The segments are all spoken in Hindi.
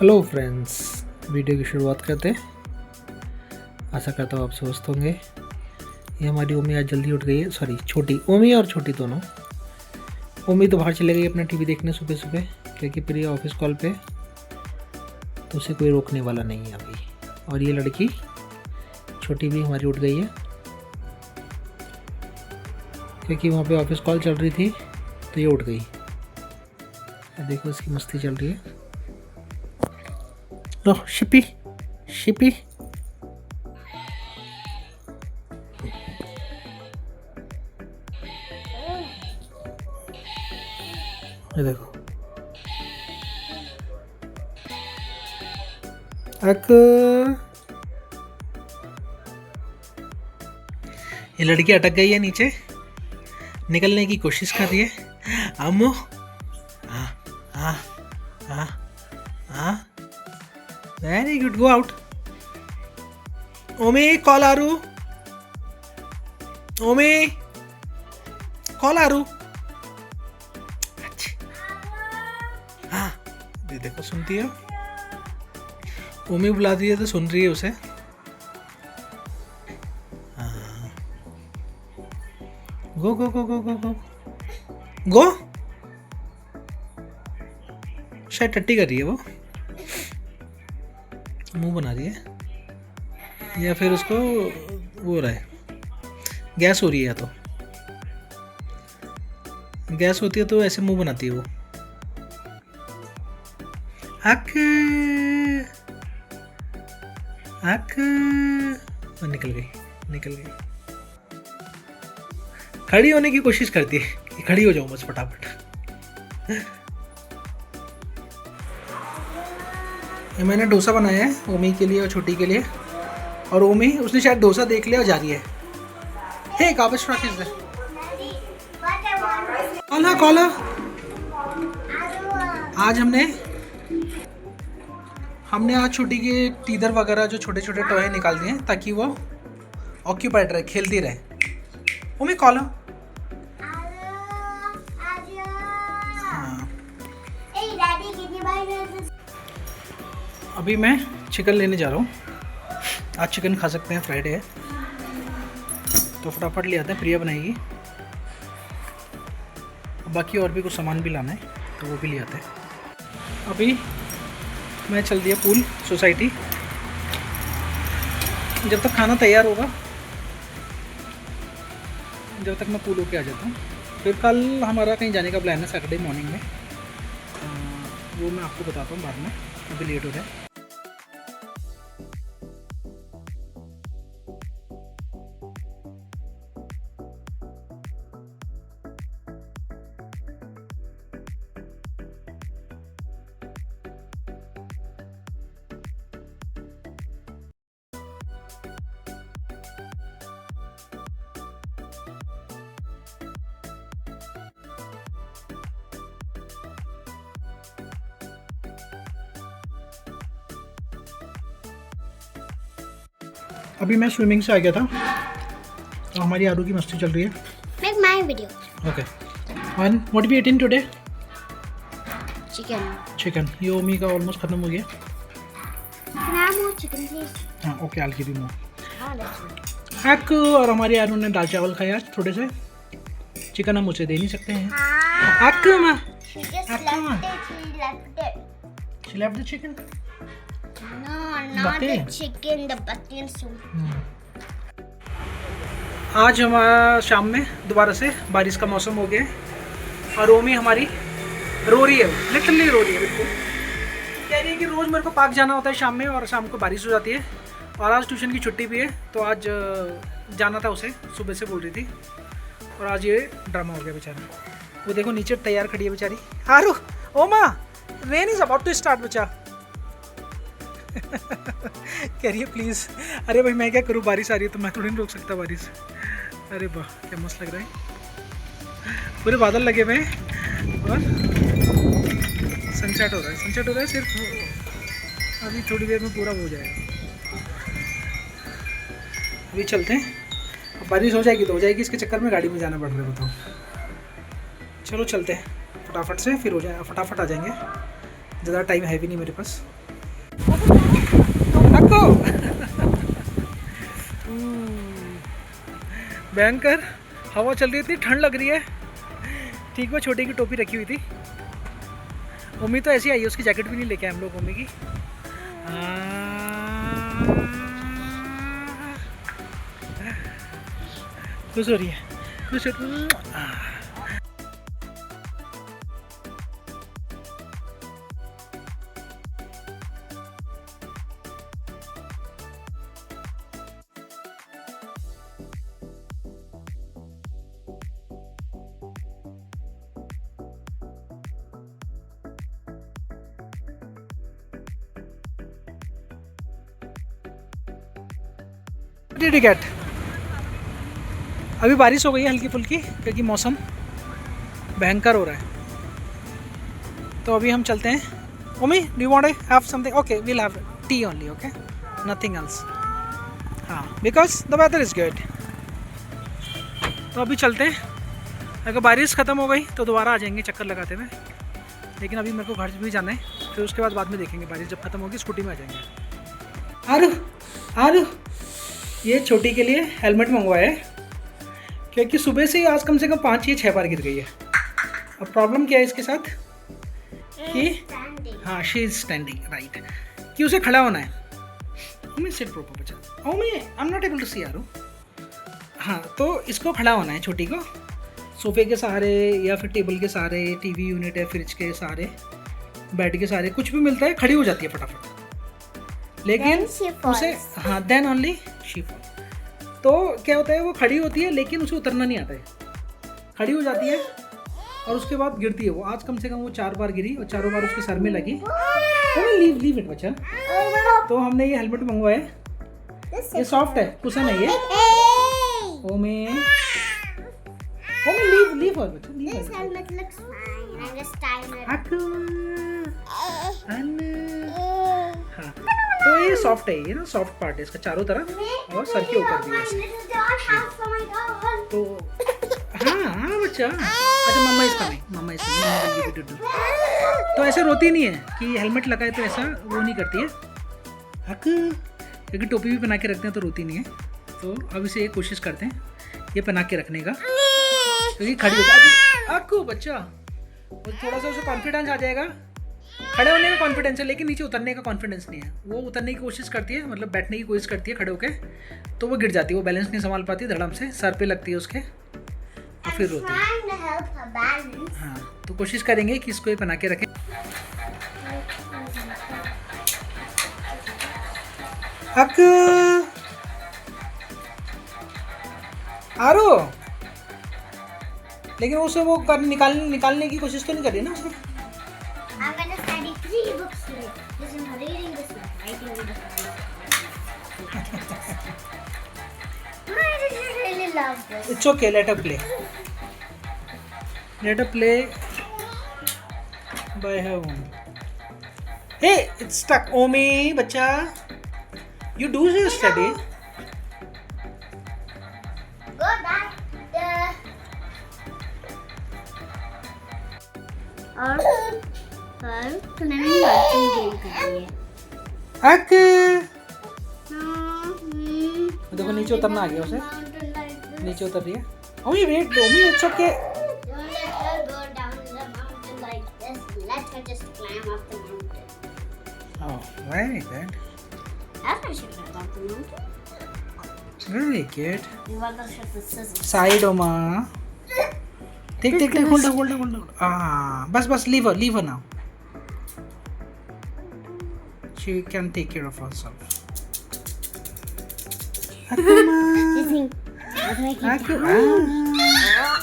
हेलो फ्रेंड्स, वीडियो की शुरुआत करते हैं। आशा करता हूँ आप स्वस्थ होंगे। ये हमारी ओमी आज जल्दी उठ गई है, सॉरी छोटी ओमी और छोटी दोनों। ओमी तो बाहर चले गई अपना टीवी देखने सुबह सुबह, क्योंकि प्रिय ऑफिस कॉल पे, तो उसे कोई रोकने वाला नहीं है अभी। और ये लड़की छोटी भी हमारी उठ गई है, क्योंकि वहाँ पे ऑफिस कॉल चल रही थी तो ये उठ गई। देखो इसकी मस्ती चल रही है। लो शिपी शिपी, ये देखो ये लड़की अटक गई है नीचे, निकलने की कोशिश कर रही है। अम्मू वेरी गुड, गो आउट। ओमी कॉल आरू, ओमी कॉल आरू। हाँ देखो सुनती है, ओमी बुला रही है तो सुन रही है उसे। गो गो गो गो गो गो गो। शायद टट्टी कर रही है वो, मुंह बना रही है, या फिर उसको वो हो रहा है, गैस हो रही है। या तो गैस होती है तो ऐसे मुंह बनाती है वो। अक अक, निकल गई निकल गई। खड़ी होने की कोशिश करती है कि खड़ी हो जाऊं बस फटाफट। ये मैंने डोसा बनाया है ओमी के लिए और छोटी के लिए, और ओमी उसने शायद डोसा देख लिया और जा रही है। हे काबिश फ्रॉक इज देयर, कॉला आज हमने आज छोटी के टीदर वगैरह जो छोटे छोटे टॉय निकाल दिए ताकि वो ऑक्यूपाइड रहे, खेलती रहे। ओमी कॉला, अभी मैं चिकन लेने जा रहा हूँ। आज चिकन खा सकते हैं, फ्राइडे है तो फटाफट ले आते हैं, प्रिया बनाएगी। बाकी और भी कुछ सामान भी लाना है तो वो भी ले आते हैं। अभी मैं चल दिया पूल सोसाइटी, जब तक खाना तैयार होगा जब तक मैं पूल होके आ जाता हूँ। फिर कल हमारा कहीं जाने का प्लान है सैटरडे मॉर्निंग में, वो मैं आपको बताता हूँ बाद में, अभी लेट हो रहा है। अभी मैं स्विमिंग से आ गया था तो हमारी आरू की मस्ती चल रही है। Make my video. Okay, and what we eating today? Chicken. ये ओमी का ऑलमोस्ट खत्म हो गया। Can I have more chicken, please? हाँ okay, I give you more. हाँ, let's go. हैक। और हमारी आरू ने दाल चावल खाया आज थोड़े से, चिकन हम उसे दे नहीं सकते हैं। हैक मां, She just Akka. left it. she left the chicken. No, not Butte? the chicken, the button soup. आज हमारा शाम में दोबारा से बारिश का मौसम हो गया है और ओमी हमारी रो रही है, लिटरली रो रही है। बिल्कुल कह रही है कि रोज़ मेरे को पार्क जाना होता है शाम में और शाम को बारिश हो जाती है, और आज ट्यूशन की छुट्टी भी है तो आज जाना था उसे, सुबह से बोल रही थी, और आज ये ड्रामा हो गया बेचारा। वो देखो नीचे तैयार खड़ी है बेचारी। Aaru, Oma, rain is about to start बच्चा। कह रही है प्लीज़। अरे भाई मैं क्या करूँ, बारिश आ रही है तो मैं थोड़ी नहीं रोक सकता बारिश। अरे वाह क्या मस्त लग रहा है, पूरे बादल लगे हुए हैं और सनसेट हो रहा है सिर्फ अभी थोड़ी देर में पूरा हो जाएगा। अभी चलते हैं, अब बारिश हो जाएगी तो हो जाएगी, इसके चक्कर में गाड़ी में जाना पड़ रहा है, बताओ। चलो चलते हैं फटाफट से, फिर हो जाए, फटाफट आ जाएंगे, ज़्यादा टाइम है भी नहीं मेरे पास। अक्को भयंकर हवा चल रही थी, ठंड लग रही है। ठीक, वो छोटे की टोपी रखी हुई थी। उम्मी तो ऐसी आई है, उसकी जैकेट भी नहीं लेके आए हम लोग उम्मी की। खुश हो रही है, खुश हो। Did you get? अभी बारिश हो गई है हल्की फुल्की, क्योंकि मौसम भयंकर हो रहा है। तो अभी हम चलते हैं। Omi, do you want to have something? Okay, we'll have tea only, okay, nothing else. हाँ, because the weather is good. तो अभी चलते हैं। अगर बारिश ख़त्म हो गई तो दोबारा आ जाएंगे चक्कर लगाते हुए। लेकिन अभी मेरे को घर भी जाना है, फिर उसके बाद में देखेंगे। बारिश जब ख़त्म होगी स्कूटी में आ जाएंगे। आरू आरू, ये छोटी के लिए हेलमेट मंगवाया है, क्योंकि सुबह से ही आज कम से कम 5 या 6 बार गिर गई है। अब प्रॉब्लम क्या है इसके साथ कि हाँ, शी इज स्टैंडिंग राइट, कि उसे खड़ा होना है। मैं सिट प्रॉपर बचा। ओ मैं I am not able to see Aru. हाँ, तो इसको खड़ा होना है छोटी को, सोफे के सहारे या फिर टेबल के सहारे, टीवी यूनिट है, फ्रिज के सहारे, बेड के सहारे, कुछ भी मिलता है, खड़ी हो जाती है फटाफट। लेकिन उसे हाँ, देन ओनली शी फॉल। तो क्या होता है, वो खड़ी होती है लेकिन उसे उतरना नहीं आता है। खड़ी हो जाती है और उसके बाद गिरती है। वो आज कम से कम वो 4 बार गिरी और चारों बार उसके सर में लगी। लीव इट बच्चा। तो हमने ये हेलमेट मंगवाया है, ये सॉफ्ट है, कुशन है ये। ओमे लीव और बच्चा, leave. This helmet looks fine. I'm just tying it. हाँ, तो ये सॉफ्ट है, ये ना सॉफ्ट पार्ट है इसका चारों तरफ और सर के ऊपर भी ऐसे। तो हाँ बच्चा, अच्छा मम्मा इसका नहीं, मम्मा इसका। तो ऐसे रोती नहीं है कि हेलमेट लगाए तो ऐसा वो नहीं करती है। हक, क्योंकि टोपी भी पहना के रखते हैं तो रोती नहीं है। तो अब इसे एक कोशिश करते हैं ये पहना के रखने का, क्योंकि खड़ी हो जाती है। आपको बच्चा और थोड़ा सा उसे कॉन्फिडेंस आ जाएगा। खड़े होने का कॉन्फिडेंस है लेकिन नीचे उतरने का कॉन्फिडेंस नहीं है। वो उतरने की कोशिश करती है, मतलब बैठने की कोशिश करती है खड़े होके, तो वो गिर जाती है। वो बैलेंस नहीं संभाल पाती, धड़म से सर पे लगती है उसके और फिर रोती है। हाँ, तो कोशिश करेंगे कि इसको ये पहना के रखें। आरो, लेकिन उसे वो निकालने की कोशिश तो नहीं कर रही ना उसने। I'm gonna study 3 books today. This is reading this one, writing this one. I really love this. It's okay, let her play. Let her play by her own. Hey, it's stuck. Omi, बच्चा, you do your study. Go back. और तो मैंने मार्चिंग गेम कर रही है। अक, देखो नीचे उतरना आ गया उसे, नीचे उतर रही है। Omi wait, Omi it's okay. Don't let her go down the mountain like this. Let her just climb up the mountain. Oh, very good. That's why she climbed up the mountain. Very good. You want to shift the scissors. Side Oma. Take, hold on. Ah, bas, leave her now. She can take care of herself. Akuma. I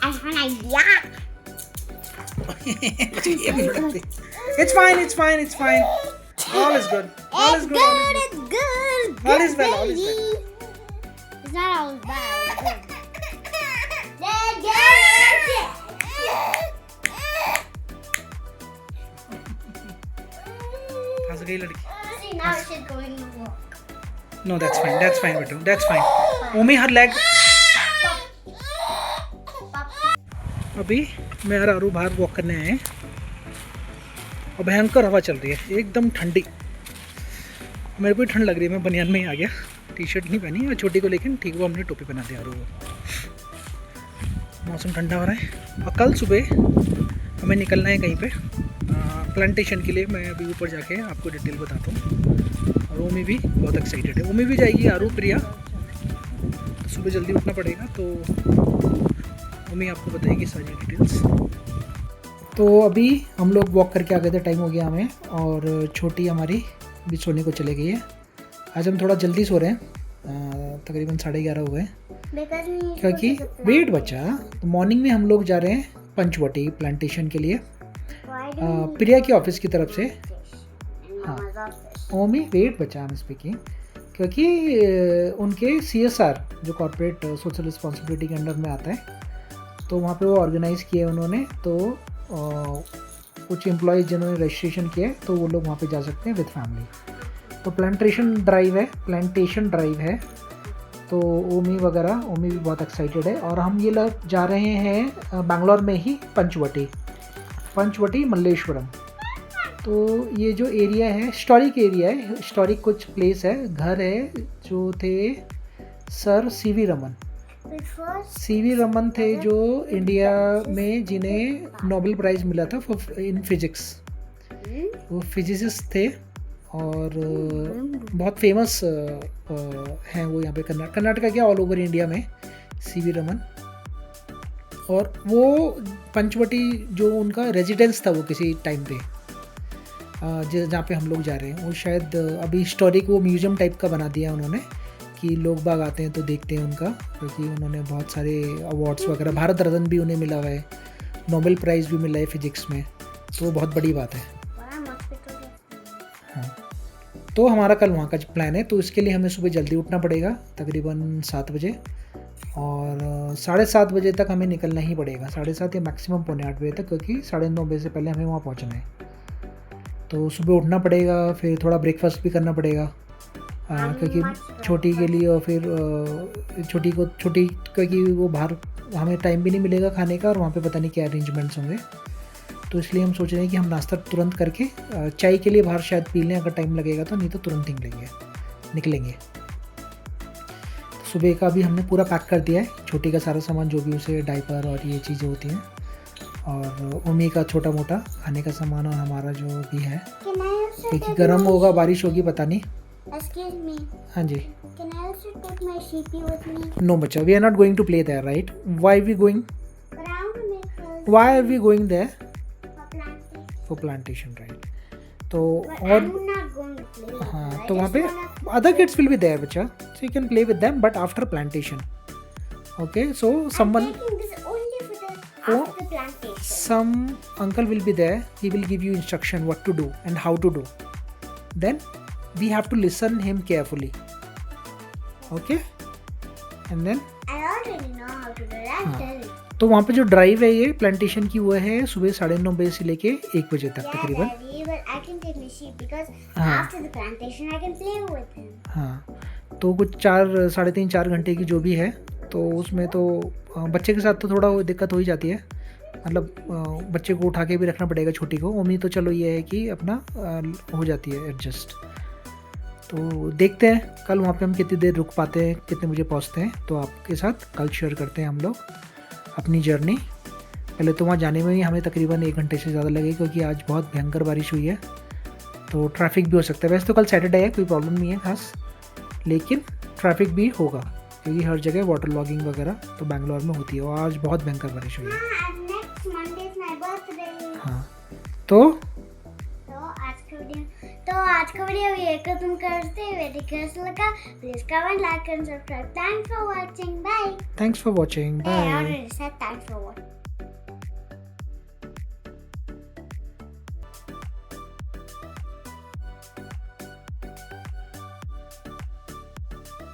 have an idea. It's fine. All is good. It's good. All is well. It's not all bad. फंस गई लड़की। See, now she's going to walk. No, that's fine, बेटू, that's fine. Omi her leg. अभी मैं और आरू बाहर वॉक करने आए और भयंकर हवा चल रही है, एकदम ठंडी। मेरे को भी ठंड लग रही है, मैं बनियान में ही आ गया, टी शर्ट नहीं पहनी और छोटी को लेकिन ठीक वो हमने टोपी पहना दिया। और वो मौसम ठंडा हो रहा है और कल सुबह हमें निकलना है कहीं पे प्लांटेशन के लिए। मैं अभी ऊपर जाके आपको डिटेल बताता हूँ। और ओमी भी बहुत एक्साइटेड है, ओमी भी जाएगी, आरू, प्रिया। तो सुबह जल्दी उठना पड़ेगा, तो ओमी आपको बताएगी सारी डिटेल्स। तो अभी हम लोग वॉक करके आ गए थे, टाइम हो गया हमें, और छोटी हमारी भी सोने को चले गई है। आज हम थोड़ा जल्दी सो रहे हैं, तकरीबन 11:30 हो गए, क्योंकि वेट बचा। तो मॉर्निंग में हम लोग जा रहे हैं पंचवटी प्लांटेशन के लिए, प्रिया की ऑफिस की तरफ से। हाँ, ओमी वेट बचा हम स्पीकिंग, क्योंकि उनके CSR जो कॉर्पोरेट सोशल रिस्पॉन्सिबिलिटी के अंडर में आता है, तो वहाँ पे वो ऑर्गेनाइज़ किए उन्होंने। तो कुछ एम्प्लॉयज़ जिन्होंने रजिस्ट्रेशन किया है, तो वो लोग वहाँ पे जा सकते हैं विद फैमिली। तो प्लांटेशन ड्राइव है। तो ओमी भी बहुत एक्साइटेड है। और हम ये लोग जा रहे हैं बैंगलोर में ही पंचवटी मल्लेश्वरम। तो ये जो एरिया है हिस्टोरिक एरिया है, हिस्टोरिक कुछ प्लेस है, घर है जो थे सर सीवी रमन थे, जो इंडिया में जिन्हें नोबेल प्राइज़ मिला था इन फिजिक्स। वो फिजिसिस्ट थे और बहुत फेमस हैं वो यहाँ पे कर्नाटका क्या ऑल ओवर इंडिया में, सीवी रमन। और वो पंचवटी जो उनका रेजिडेंस था वो किसी टाइम पे, जहाँ पे हम लोग जा रहे हैं, वो शायद अभी हिस्टोरिक वो म्यूज़ियम टाइप का बना दिया उन्होंने, कि लोग बाग आते हैं तो देखते हैं उनका, क्योंकि उन्होंने बहुत सारे अवार्ड्स वगैरह, भारत रत्न भी उन्हें मिला हुआ है, नोबेल प्राइज़ भी मिला है फिजिक्स में, तो वो बहुत बड़ी बात है। हाँ, तो हमारा कल वहाँ का प्लान है, तो इसके लिए हमें सुबह जल्दी उठना पड़ेगा, तकरीबन 7 बजे, और 7:30 बजे तक हमें निकलना ही पड़ेगा, 7:30 या मैक्सिमम 7:45 बजे तक, क्योंकि 9:30 बजे से पहले हमें वहाँ पहुँचना है। तो सुबह उठना पड़ेगा, फिर थोड़ा ब्रेकफास्ट भी करना पड़ेगा, क्योंकि छोटी के लिए, और फिर छोटी क्योंकि वो बाहर हमें टाइम भी नहीं मिलेगा खाने का, और वहाँ पे पता नहीं क्या अरेंजमेंट्स होंगे। तो इसलिए हम सोच रहे हैं कि हम नाश्ता तुरंत करके चाय के लिए बाहर शायद पी लें, अगर टाइम लगेगा तो, नहीं तो तुरंत निकलेंगे। तो सुबह का भी हमने पूरा पैक कर दिया है, छोटी का सारा सामान जो भी उसे डायपर और ये चीज़ें होती हैं, और ओमी का छोटा मोटा खाने का सामान, और हमारा जो भी है, क्योंकि गर्म होगा, बारिश होगी, पता नहीं। Excuse me. हाँ जी। Can I also take my sheepy with me? No, बच्चा, we are not going to play there, right? Why are we going? But I want to make her. Why are we going there? For planting. For plantation, right? तो But और I'm not going to play with her. हाँ, I तो वहाँ just पे wanna- other kids will be there, बच्चा, so you can play with them, but after plantation. Okay, so someone, I'm taking this only for the Oh. after plantation. some uncle will be there. He will give you instruction what to do and how to do. Then we have to listen him carefully. Okay, and then I already know how to do that. हाँ. Tell it. तो वहाँ पे जो ड्राइव है ये प्लांटेशन की, वो है सुबह 9:30 बजे से लेके 1 बजे तक Yeah, तकरीबन। Daddy, but I can take my sheep because हाँ. after the plantation I can play with him. हाँ, तो कुछ 3.5-4 घंटे की जो भी है, तो उसमें तो बच्चे के साथ तो थोड़ा दिक्कत हो ही जाती है, मतलब बच्चे को उठा के भी रखना पड़ेगा, छोटी को। ओमी तो चलो ये है कि अपना हो जाती है एडजस्ट। तो देखते हैं कल वहाँ पे हम कितनी देर रुक पाते हैं, कितने बजे पहुँचते हैं, तो आपके साथ कल शेयर करते हैं हम लोग अपनी जर्नी। पहले तो वहाँ जाने में ही हमें तकरीबन 1 घंटे से ज़्यादा लगे, क्योंकि आज बहुत भयंकर बारिश हुई है, तो ट्रैफिक भी हो सकता है। वैसे तो कल सैटरडे है, कोई प्रॉब्लम नहीं है खास, लेकिन ट्रैफिक भी होगा, क्योंकि हर जगह वाटर लॉगिंग वगैरह तो बैंगलोर में होती है, और आज बहुत भयंकर बारिश हुई है। And next Monday is my birthday. हाँ, तो आज का वीडियो ये खत्म करते हुए कैसा लगा, please comment, like and subscribe. Thanks for watching, bye. Thanks for watching, I bye. already said thanks for watching.